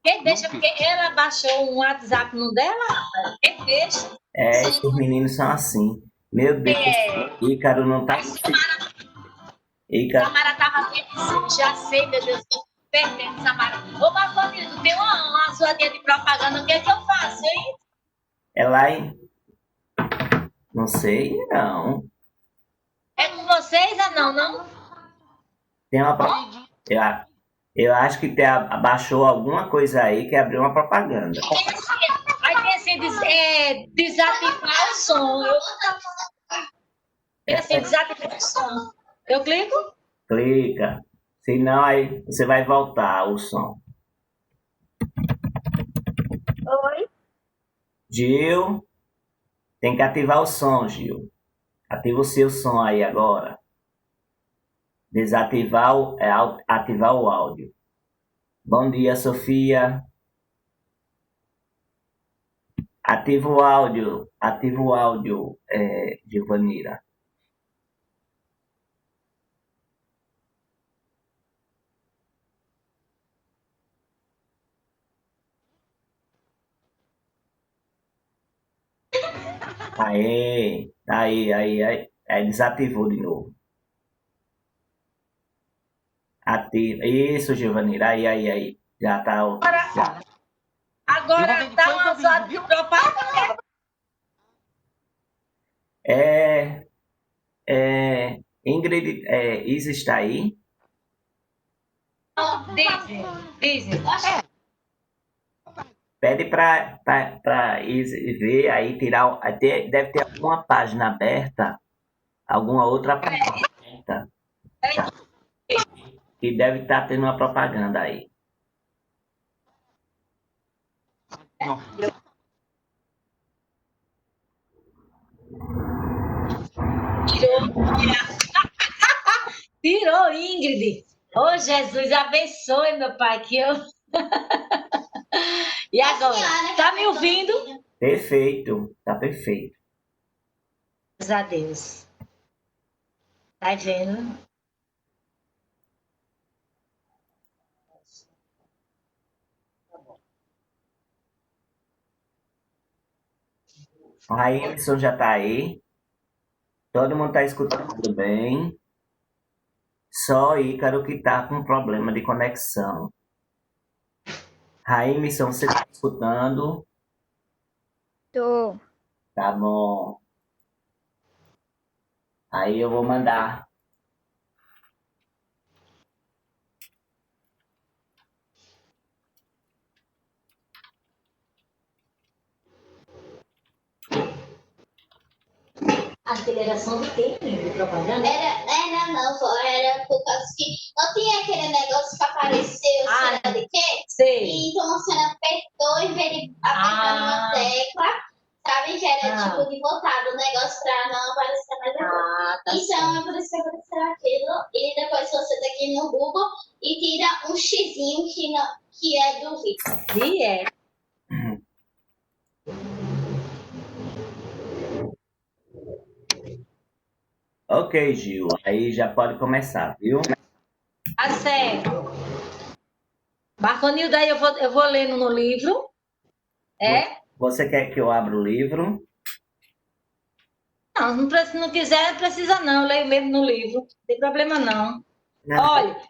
Quem deixa, porque ela baixou um WhatsApp no dela, quem deixa. Esses meninos são assim. Meu Deus, Ícaro não tá. Ícaro, Samara tava assim, já sei, meu Deus, tô perdendo, Samara. Ô, Marconino, tu tem uma zoadinha de propaganda, o que é que eu faço, hein? é lá em. Não sei, não. É com vocês ou não, não? Tem uma. Eu, eu acho que abaixou alguma coisa aí que abriu uma propaganda. Aí tem assim, desativar o som. Tem assim, desativar o som. Eu clico? Clica. Senão aí você vai voltar o som. Oi. Gil, tem que ativar o som, Gil. Ativa o seu som aí agora. Desativar ativar o áudio. Bom dia, Sofia. Ativa o áudio, Giovanira. Aí, desativou de novo. Ativa. Isso, Giovanira. Aí. Já tá. Já. Agora dá uma zoada de propaganda. É, Ingrid, Isa está aí? Dizem. Pede para Isa ver aí, tirar. Deve ter alguma página aberta, alguma outra página aberta, que deve estar tendo uma propaganda aí. Tirou, Ingrid. Ô, Jesus, abençoe, meu pai, que eu... E agora? Tá me ouvindo? Perfeito, tá perfeito. Graças a Deus. Tá vendo? O Raílson já tá aí. Todo mundo tá escutando bem. Só Ícaro que tá com problema de conexão. Raílson, você tá escutando? Tô. Tá bom. Aí eu vou mandar. Aceleração do quê, de propaganda? Era não, só era por causa que não tinha aquele negócio que apareceu, sei lá de quê? Sei. Então você apertou em vez de apertar uma tecla, sabe? Que era tipo de botar do negócio pra não aparecer mais depois. Tá Então é por isso que apareceu aquilo. E depois você tá aqui no Google e tira um xizinho que é do vídeo. E é. Ok, Gil. Aí já pode começar, viu? Tá certo. Marconil, daí eu vou lendo no livro. É? Você quer que eu abra o livro? Não, não quiser, não precisa não. Eu leio mesmo no livro. Não tem problema não. Não. Olha,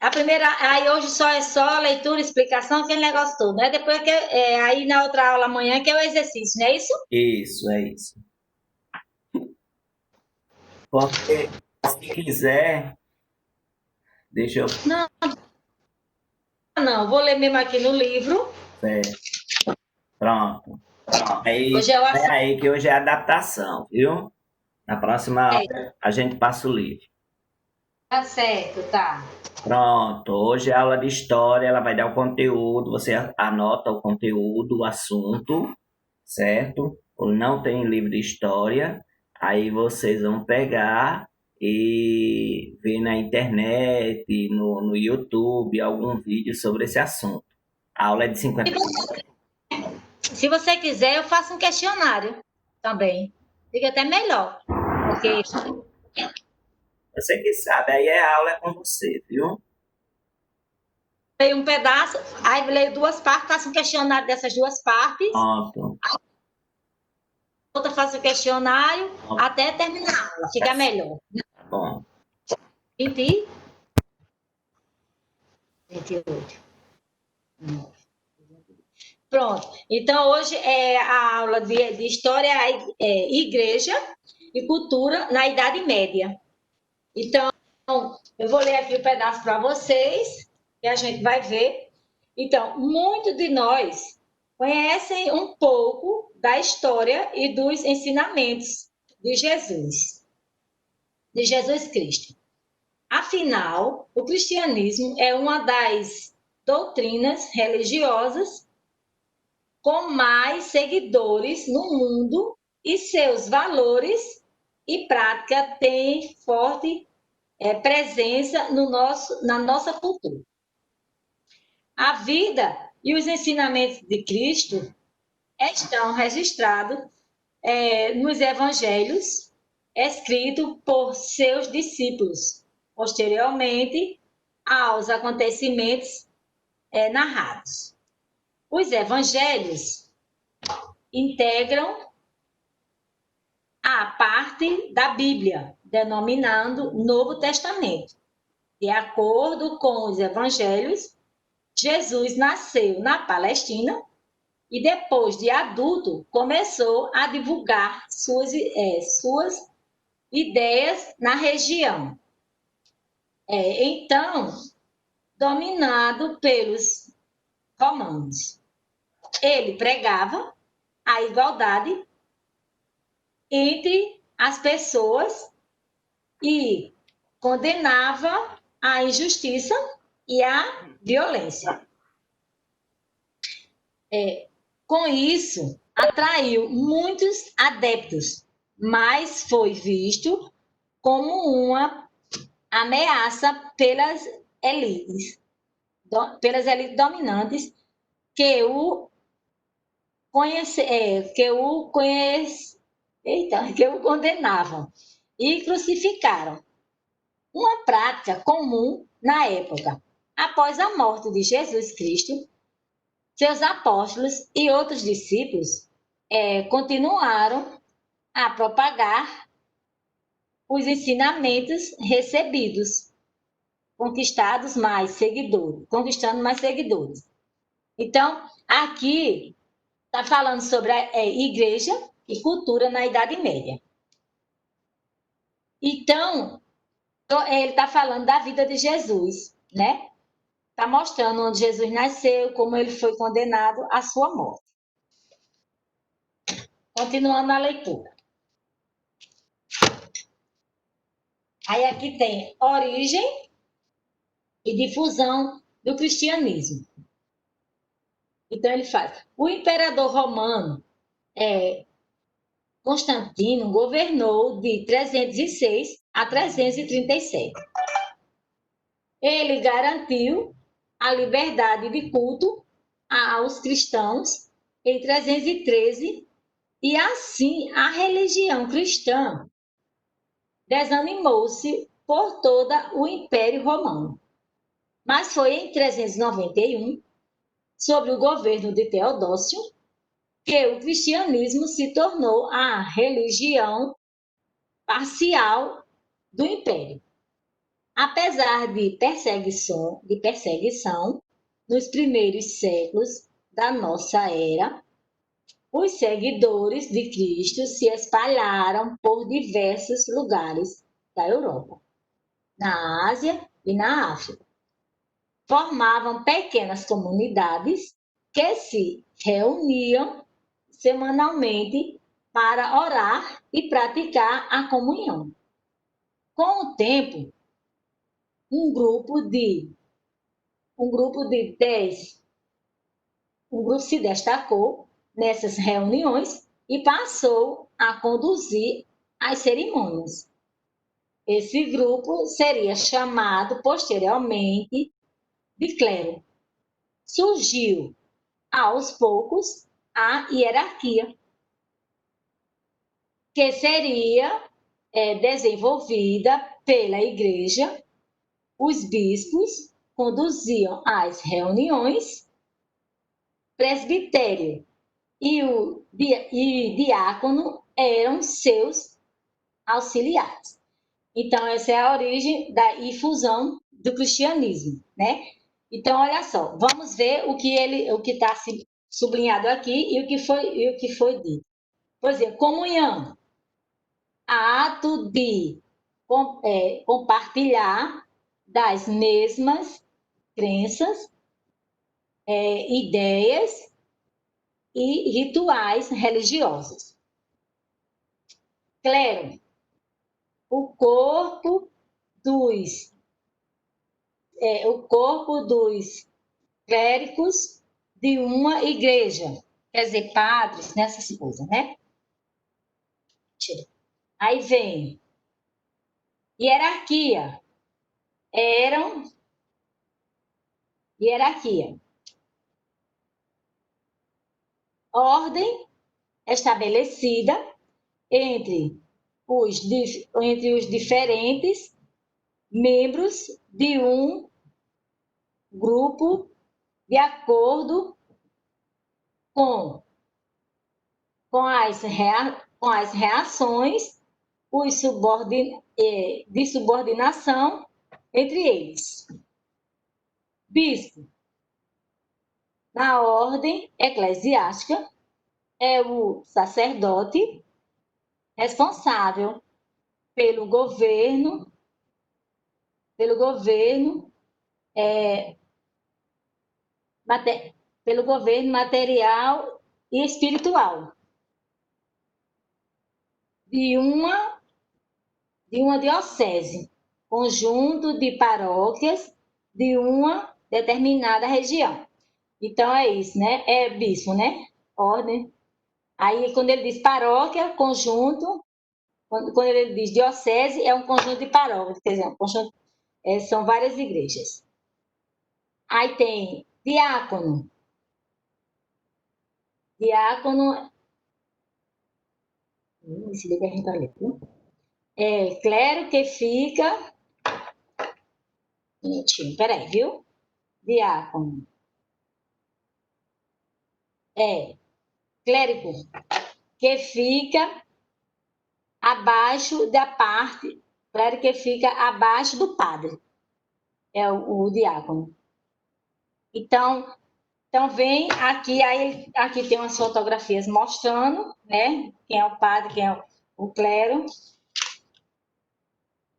a primeira, aí hoje só leitura, explicação, aquele negócio todo, né? Depois aí na outra aula amanhã que é o exercício, não é isso? Isso, é isso. Porque se quiser, deixa eu. Não, vou ler mesmo aqui no livro. Pronto. Aí, Hoje é o aí que hoje é adaptação, viu? Na próxima aula a gente passa o livro. Tá certo, tá. Pronto, hoje é aula de história, ela vai dar o conteúdo, você anota o conteúdo, o assunto, certo? Ou não tem livro de história, aí vocês vão pegar e ver na internet, no YouTube, algum vídeo sobre esse assunto. A aula é de 50 minutos. Se você quiser, eu faço um questionário também. Fica até melhor. Porque Você que sabe, aí a aula é com você, viu? leio um pedaço, aí leio 2 partes, faço um questionário dessas 2 partes, Pronto. outra faço o questionário, até terminar a aula, fica melhor. Tá bom. 20, 28. Pronto. Então, hoje é a aula de História, Igreja e Cultura na Idade Média. Então, eu vou ler aqui um pedaço para vocês, que a gente vai ver. Então, muitos de nós conhecem um pouco da história e dos ensinamentos de Jesus Cristo. Afinal, o cristianismo é uma das doutrinas religiosas com mais seguidores no mundo e seus valores e prática têm forte presença na nossa cultura. A vida e os ensinamentos de Cristo estão registrados nos evangelhos, escritos por seus discípulos, posteriormente aos acontecimentos narrados. Os evangelhos integram a parte da Bíblia, denominando Novo Testamento. De acordo com os evangelhos, Jesus nasceu na Palestina e depois de adulto começou a divulgar suas ideias na região. Então, dominado pelos romanos. Ele pregava a igualdade entre as pessoas e condenava a injustiça e a violência. Com isso, atraiu muitos adeptos, mas foi visto como uma ameaça pelas elites dominantes que o condenavam e crucificaram. Uma prática comum na época. Após a morte de Jesus Cristo, seus apóstolos e outros discípulos continuaram a propagar os ensinamentos recebidos, conquistando mais seguidores. Então, aqui está falando sobre a igreja e cultura na Idade Média. Então, ele está falando da vida de Jesus, né? Está mostrando onde Jesus nasceu, como ele foi condenado à sua morte. Continuando a leitura. Aí aqui tem origem e difusão do cristianismo. Então ele faz. O imperador romano Constantino governou de 306 a 337. Ele garantiu a liberdade de culto aos cristãos em 313 e assim a religião cristã desanimou-se por todo o Império Romano. Mas foi em 391, sob o governo de Teodósio, que o cristianismo se tornou a religião parcial do Império. Apesar de perseguição nos primeiros séculos da nossa era, os seguidores de Cristo se espalharam por diversos lugares da Europa, na Ásia e na África. Formavam pequenas comunidades que se reuniam semanalmente para orar e praticar a comunhão. Com o tempo, um grupo se destacou nessas reuniões e passou a conduzir as cerimônias. Esse grupo seria chamado posteriormente de clero. Surgiu, aos poucos, a hierarquia, que seria desenvolvida pela igreja, os bispos conduziam as reuniões, presbitério e diácono eram seus auxiliares. Então, essa é a origem da infusão do cristianismo, né? Então, olha só, vamos ver o que está sublinhado aqui e o que foi dito. Por exemplo, comunhão, ato de compartilhar das mesmas crenças, ideias e rituais religiosos. Clero, o corpo dos clérigos de uma igreja, quer dizer, padres, nessas coisas, né? Aí vem hierarquia, ordem estabelecida entre os diferentes membros de um grupo de acordo com as reações de subordinação entre eles. Bispo, na ordem eclesiástica, é o sacerdote responsável pelo governo material e espiritual de uma diocese, conjunto de paróquias de uma determinada região. Então, é isso, né? É bispo, né? Ordem. Aí, quando ele diz paróquia, conjunto, quando ele diz diocese, é um conjunto de paróquias, quer dizer, são várias igrejas. Aí tem diácono. Diácono. Esse livro a gente tá lendo. Clero que fica. Minutinho, peraí, viu? Diácono. Clérigo que fica abaixo da parte. Clérigo que fica abaixo do padre. É o diácono. Então vem aqui, aí aqui tem umas fotografias mostrando, né? Quem é o padre, quem é o clero.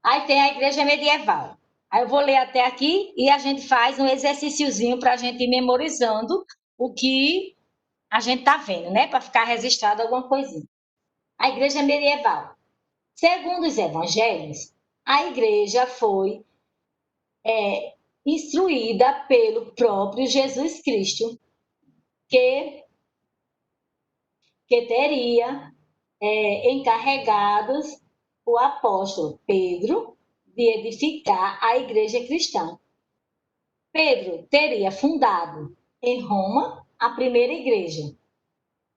Aí tem a igreja medieval. Aí eu vou ler até aqui e a gente faz um exercíciozinho para a gente ir memorizando o que a gente está vendo, né? Para ficar registrado alguma coisinha. A igreja medieval. Segundo os evangelhos, a igreja foi instruída pelo próprio Jesus Cristo, que teria encarregados o apóstolo Pedro de edificar a igreja cristã. Pedro teria fundado em Roma a primeira igreja.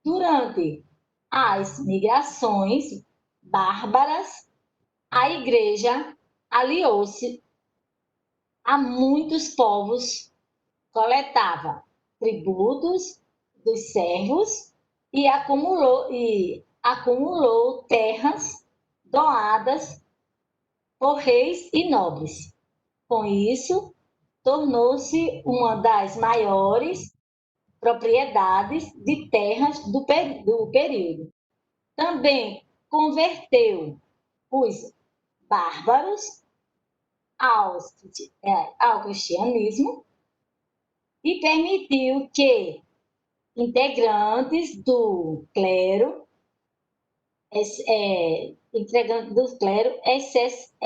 Durante as migrações bárbaras, a igreja aliou-se a muitos povos, coletava tributos dos servos e acumulou terras doadas por reis e nobres. Com isso, tornou-se uma das maiores propriedades de terras do período. Também converteu os bárbaros ao cristianismo e permitiu que integrantes do clero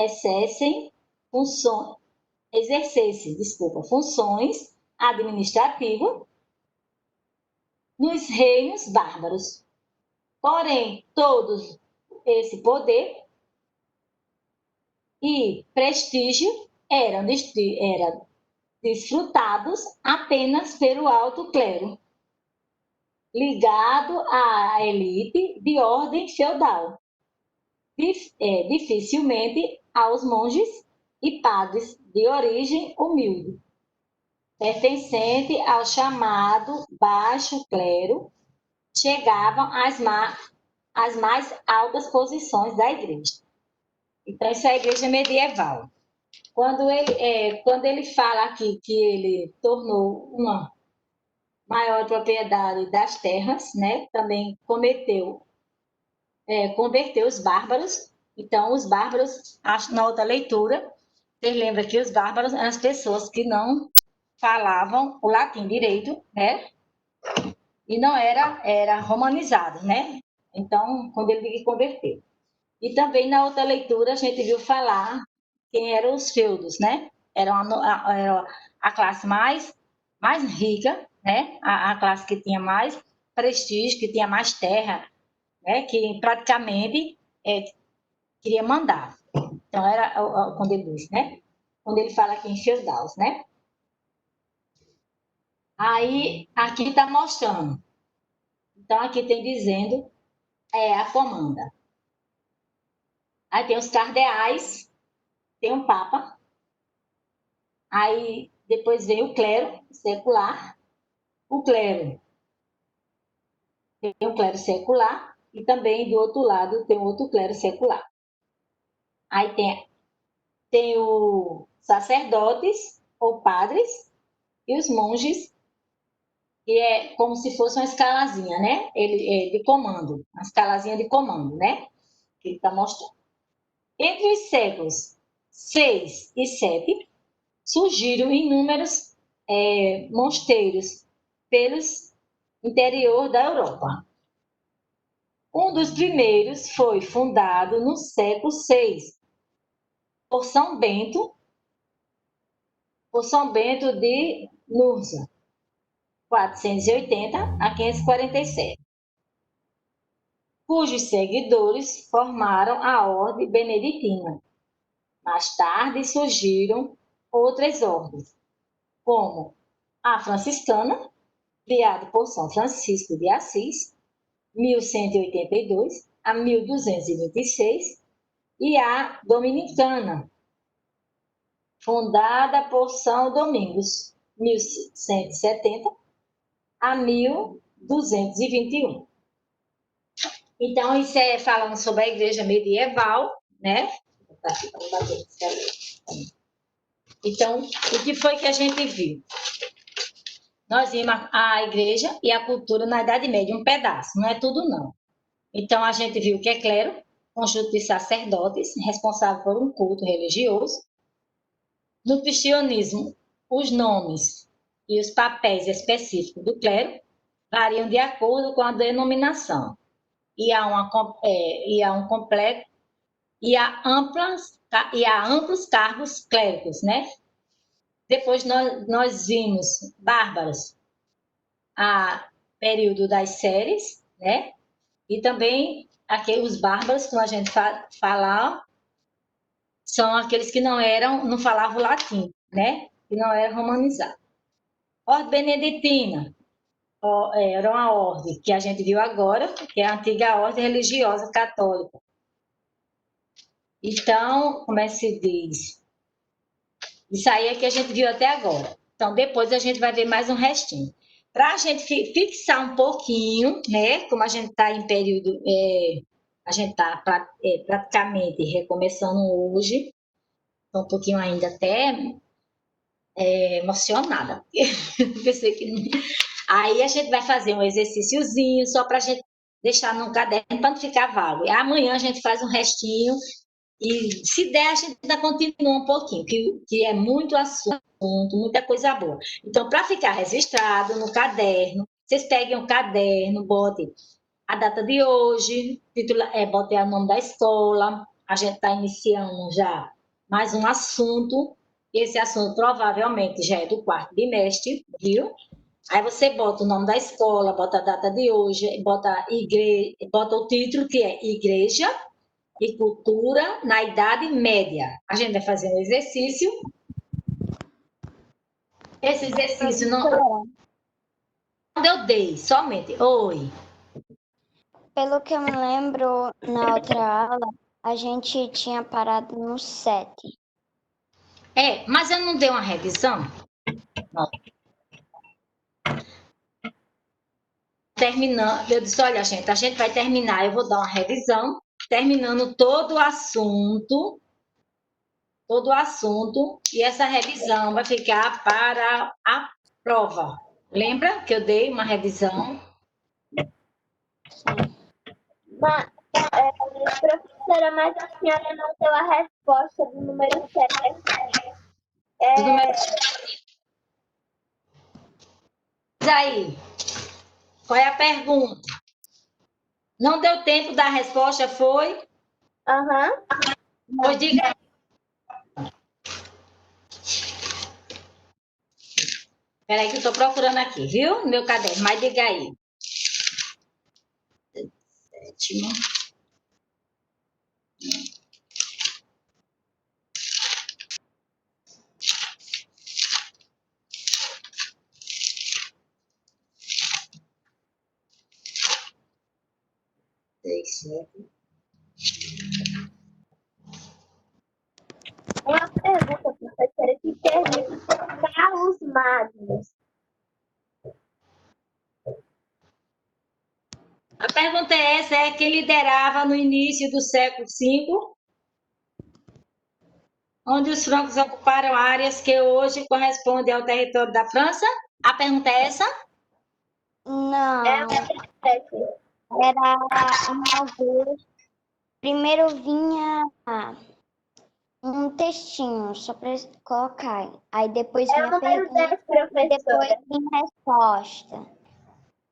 exercessem funções administrativas nos reinos bárbaros. Porém, todo esse poder e prestígio eram desfrutados apenas pelo alto clero, ligado à elite de ordem feudal, dificilmente aos monges e padres de origem humilde. pertencente ao chamado baixo clero, chegavam às mais altas posições da igreja. Então, isso é a igreja medieval. Quando ele fala aqui que ele tornou uma maior propriedade das terras, né? Também converteu os bárbaros. Então, os bárbaros, na outra leitura, vocês lembram que os bárbaros eram as pessoas que não falavam o latim direito, né? E não era romanizado, né? Então, quando ele converteu. E também na outra leitura a gente viu falar quem eram os feudos, né? Era a classe mais rica, né? A classe que tinha mais prestígio, que tinha mais terra, né? Que praticamente queria mandar. Então era quando ele diz, né? Quando ele fala aqui em feudais, né? Aí aqui está mostrando. Então aqui tem dizendo a comanda. Aí tem os cardeais, tem um papa. Aí depois vem o clero secular. O clero tem um clero secular e também do outro lado tem outro clero secular. Aí tem os sacerdotes ou padres e os monges, que é como se fosse uma escalazinha, né? De comando, uma escalazinha de comando, né? Que ele está mostrando. Entre os séculos 6 e 7, surgiram inúmeros mosteiros pelos interior da Europa. Um dos primeiros foi fundado no século VI por São Bento de Nursa, 480 a 547, cujos seguidores formaram a Ordem Beneditina. Mais tarde surgiram outras ordens, como a franciscana, criada por São Francisco de Assis, 1182 a 1226, e a dominicana, fundada por São Domingos, 1170 a 1221. Então, isso é falando sobre a igreja medieval, né? Então, o que foi que a gente viu? Nós vimos a igreja e a cultura na Idade Média, um pedaço, não é tudo não. Então, a gente viu que é clero, conjunto de sacerdotes, responsável por um culto religioso. No cristianismo, os nomes e os papéis específicos do clero variam de acordo com a denominação. E há amplos cargos clérigos, né? Depois nós vimos bárbaros, a período das séries, né? E também aqueles bárbaros, como a gente fala, são aqueles que não falavam latim, né? Que não eram romanizados. Ordem beneditina era uma ordem que a gente viu agora, que é a antiga ordem religiosa católica. Então, como é que se diz? Isso aí é que a gente viu até agora. Então, depois a gente vai ver mais um restinho. Para a gente fixar um pouquinho, né? Como a gente está em período, a gente está praticamente recomeçando hoje, estou um pouquinho ainda até emocionada. Pensei que não. Aí a gente vai fazer um exercíciozinho só para a gente deixar no caderno para não ficar vago. E amanhã a gente faz um restinho e, se der, a gente ainda continua um pouquinho, que é muito assunto, muita coisa boa. Então, para ficar registrado no caderno, vocês peguem um caderno, botem a data de hoje, botem o nome da escola, a gente está iniciando já mais um assunto. Esse assunto provavelmente já é do quarto bimestre, viu? Aí você bota o nome da escola, bota a data de hoje, bota o título, que é Igreja e Cultura na Idade Média. A gente vai fazer um exercício. Esse exercício não eu dei, somente. Oi. Pelo que eu me lembro, na outra aula, a gente tinha parado no 7. Mas eu não dei uma revisão? Terminando, eu disse, olha, gente, a gente vai terminar, eu vou dar uma revisão, terminando todo o assunto, e essa revisão vai ficar para a prova. Lembra que eu dei uma revisão? Professora, mas a senhora não deu a resposta do número 7. Aí, qual é a pergunta? Não deu tempo da resposta, foi? Aham. Pois diga aí. Peraí que eu estou procurando aqui, viu? No meu caderno, mas diga aí. 7. Uma pergunta, professora, que termina com Carlos Magnos. A pergunta é essa, é quem liderava no início do século V, onde os francos ocuparam áreas que hoje correspondem ao território da França? A pergunta é essa? Não, É uma 7. era uma vez. Primeiro vinha um textinho, só para colocar. Aí depois É o vinha a número pergunta 10, e depois professora. vinha a resposta.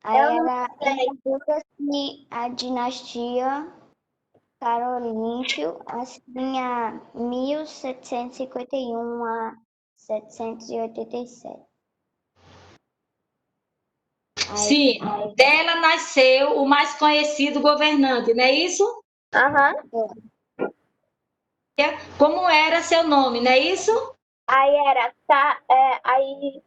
Aí É o número era 10. em dúvida se a dinastia Carolíngio tinha 1751 a 787. Sim, dela nasceu o mais conhecido governante, não é isso? Aham. Como era seu nome, não é isso? Aí era, aí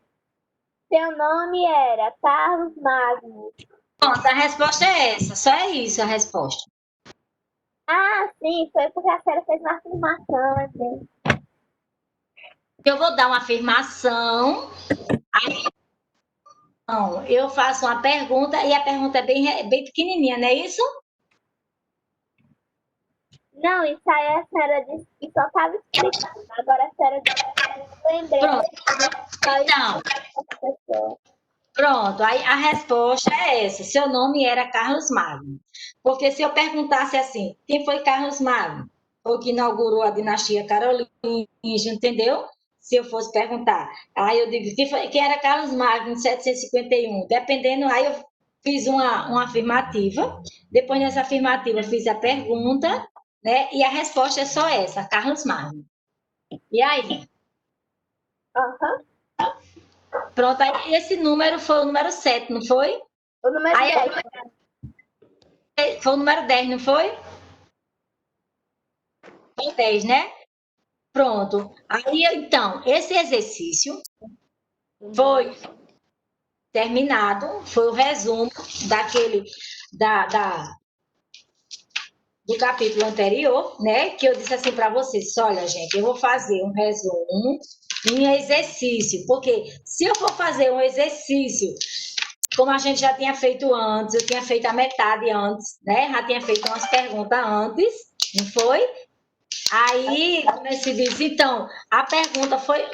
seu nome era Carlos Magno. Pronto, a resposta é essa, só é isso a resposta. Ah, sim, foi porque a senhora fez uma afirmação, assim. Eu vou dar uma afirmação, aí não, eu faço uma pergunta e a pergunta é bem pequenininha, não é isso? Não, isso aí a senhora disse que só estava explicando. Agora a senhora lembrei. Pronto. Então, pronto, aí a resposta é essa. Seu nome era Carlos Magno. Porque se eu perguntasse assim, quem foi Carlos Magno? Foi o que inaugurou a dinastia carolíngia, entendeu? Se eu fosse perguntar. Aí eu digo, quem era Carlos Magno em 751? Dependendo, aí eu fiz uma afirmativa. Depois dessa afirmativa, eu fiz a pergunta, né? E a resposta é só essa, Carlos Magno. E aí? Aham. Pronto, aí esse número foi o número 7, não foi? O número Aí, 10. foi o número 10, não foi? Foi o 10, né? Pronto. Aí, então, esse exercício foi terminado, foi o resumo da, do capítulo anterior, né? Que eu disse assim para vocês, olha, gente, eu vou fazer um resumo em exercício, porque se eu for fazer um exercício, como a gente já tinha feito antes, eu tinha feito a metade antes, né? Já tinha feito umas perguntas antes, não foi? Aí, como é que se diz? Então, a pergunta foi,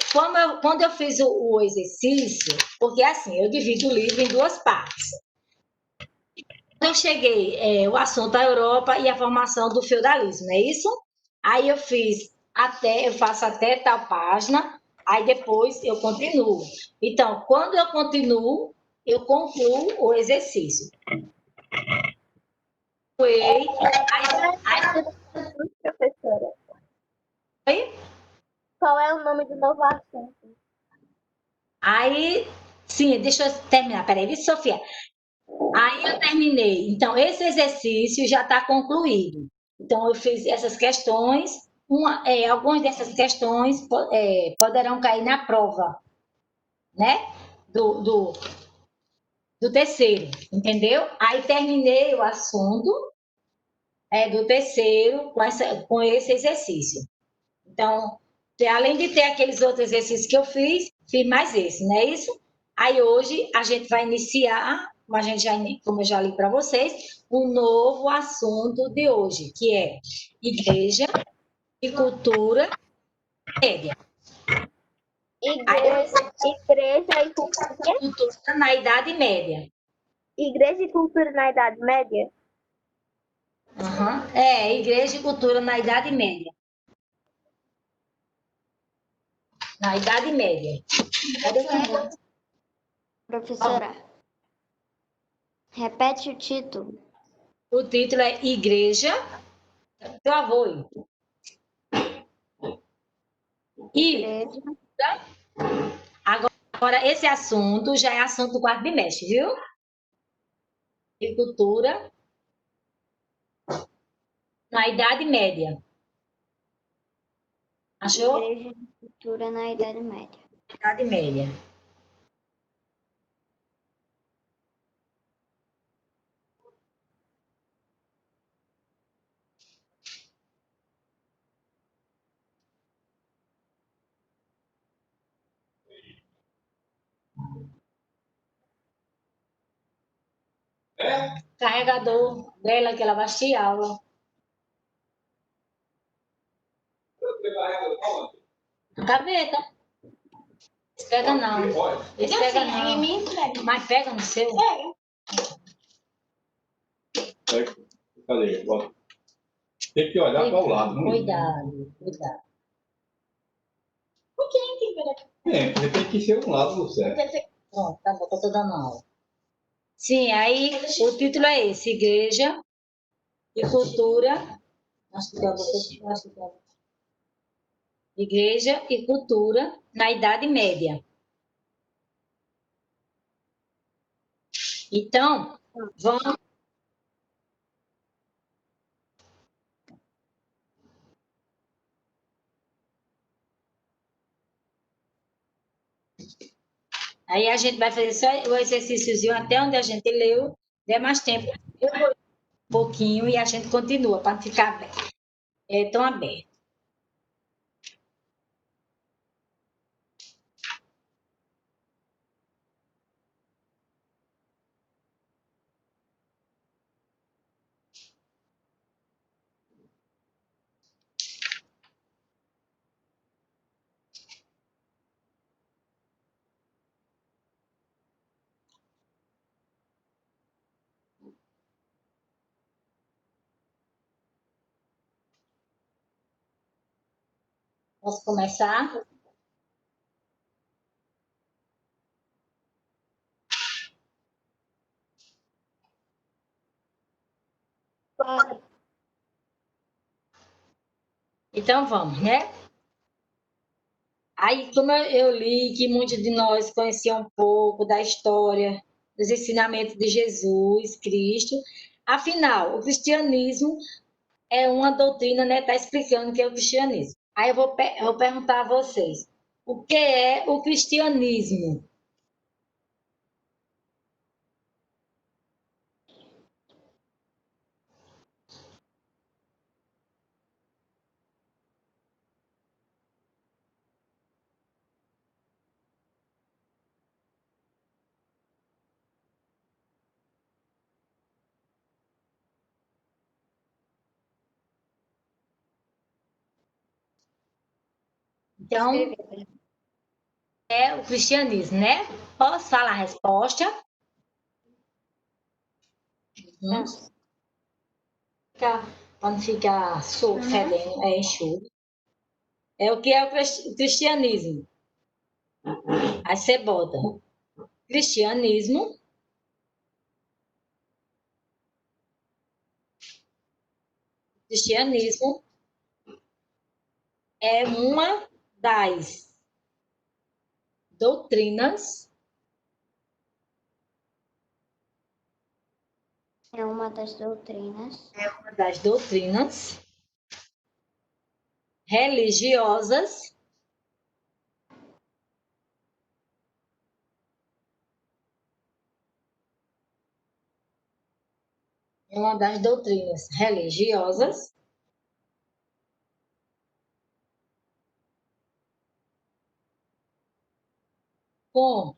quando eu fiz o exercício, porque assim, eu divido o livro em duas partes. Quando eu cheguei, o assunto da Europa e a formação do feudalismo, não é isso? Aí eu faço até tal página, aí depois eu continuo. Então, quando eu continuo, eu concluo o exercício. Professora, Aí, qual é o nome do novo assunto? sim, deixa eu terminar, peraí, Sofia. Aí eu terminei. Então, esse exercício já está concluído. Então, eu fiz essas questões, algumas dessas questões poderão cair na prova, né? Do terceiro, entendeu? Aí terminei o assunto do terceiro com esse exercício. Então, além de ter aqueles outros exercícios que eu fiz, fiz mais esse, não é isso? Aí hoje a gente vai iniciar, como eu já li para vocês, um novo assunto de hoje, que é igreja e cultura média. Igreja e cultura. Cultura na Idade Média. Igreja e cultura na Idade Média? Uhum. É, igreja e cultura na Idade Média. Na Idade Média. Professora, repete o título. O título é Igreja. Teu avô. E Igreja. agora, esse assunto já é assunto do quarto bimestre, viu? E cultura na Idade Média. Achou? Igreja e cultura na Idade Média. Idade Média. Carregador dela que ela vai assistir aula. Gaveta. Esse pega não. Esse pega não. Mas pega no seu. Cadê? Tem que olhar para o lado. Não Cuidado. tem que ser um lado do certo. Pronto, tá bom, tô dando aula. Sim, aí o título é esse, Igreja e Cultura. Igreja e Cultura na Idade Média. Então, vamos. Aí a gente vai fazer só o exercíciozinho até onde a gente leu, der mais tempo. Eu vou um pouquinho e a gente continua, para não ficar tão aberto. Posso começar? Pode. Então vamos, né? Aí, como eu li que muitos de nós conheciam um pouco da história, dos ensinamentos de Jesus Cristo, afinal, o cristianismo é uma doutrina, né? Está explicando o que é o cristianismo. Aí eu vou perguntar a vocês, o que é o cristianismo? Então, é o cristianismo, né? Posso falar a resposta? Para não ficar fedendo, é enxuto. É o que é o cristianismo. Aí você bota cristianismo é uma das doutrinas É uma das doutrinas religiosas com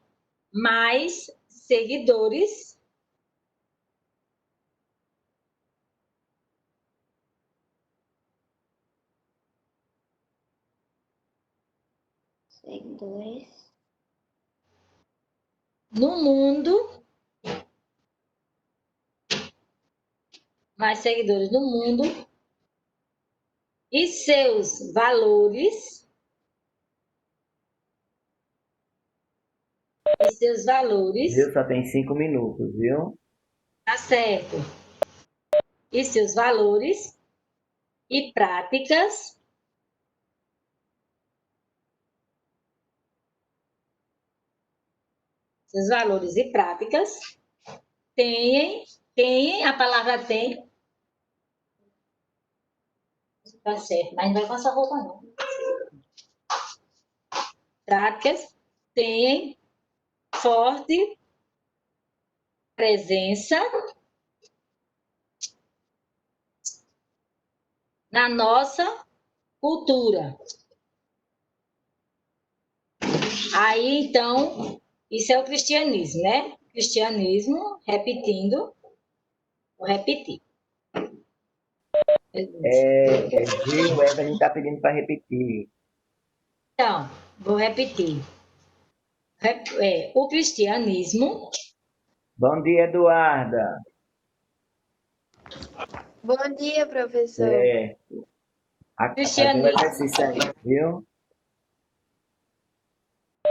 mais seguidores Seguidores. no mundo, mais seguidores no mundo, e seus valores, Viu? Só tem 5 minutos, viu? tá certo, e seus valores e práticas têm, a palavra tem, tá certo, mas não vai com essa roupa não. Práticas têm forte presença na nossa cultura. Aí, então, isso é o cristianismo, né? Cristianismo, repetindo, vou repetir. Gil, o Evelyn está pedindo para repetir. Então, vou repetir. O cristianismo Bom dia, Eduarda. Bom dia, professor. Certo. Fazendo exercício aí, viu?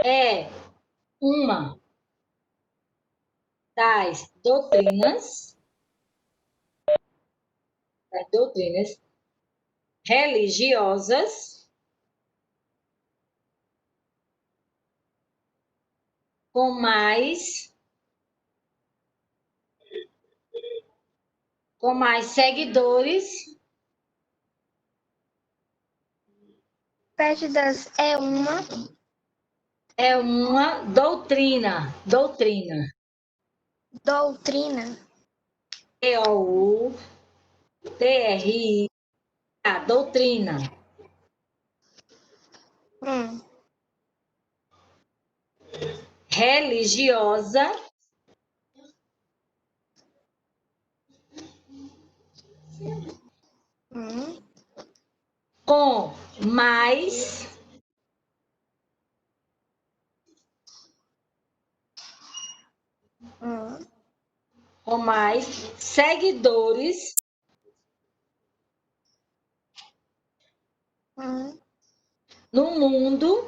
é uma das doutrinas religiosas com mais seguidores. Prédidas é uma É uma doutrina. doutrina. D-O-U-T-R-I-A, doutrina. Religiosa com mais seguidores no mundo,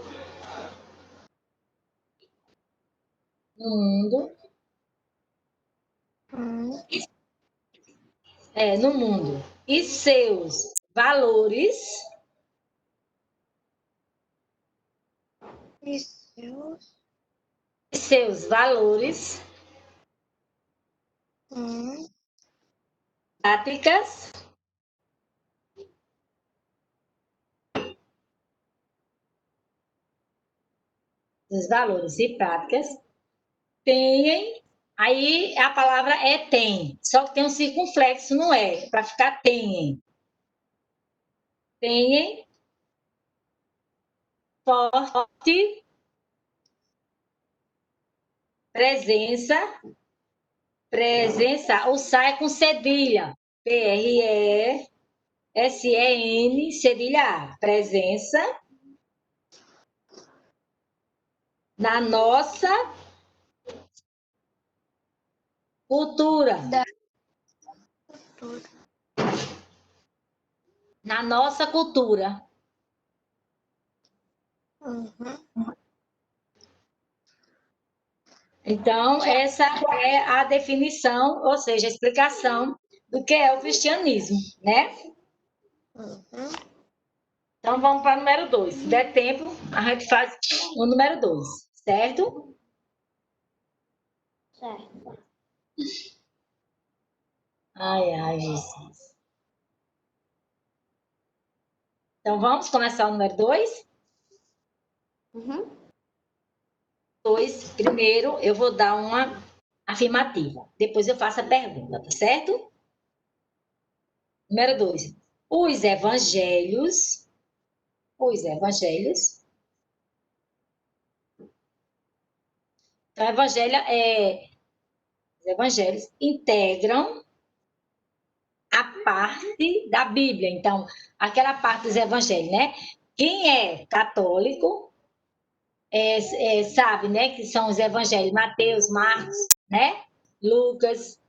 no mundo, e seus valores práticas têm, aí a palavra é tem, só que tem um circunflexo, não é? Para ficar tenhem. Tenhem forte presença, o sai com cedilha, P-R-E-S-E-N, cedilha A, presença na nossa cultura. Na nossa cultura. Então, essa é a definição, ou seja, a explicação do que é o cristianismo, né? Então, vamos para o número 2. Se der tempo, a gente faz o número 2, certo? Certo. Ai, Jesus. Então, vamos começar o número 2? Primeiro, eu vou dar uma afirmativa. Depois eu faço a pergunta, tá certo? Número 2. Os evangelhos Então, os evangelhos integram a parte da Bíblia. Então, aquela parte dos evangelhos, né? Quem é católico sabe, né? Que são os evangelhos Mateus, Marcos, né? Lucas,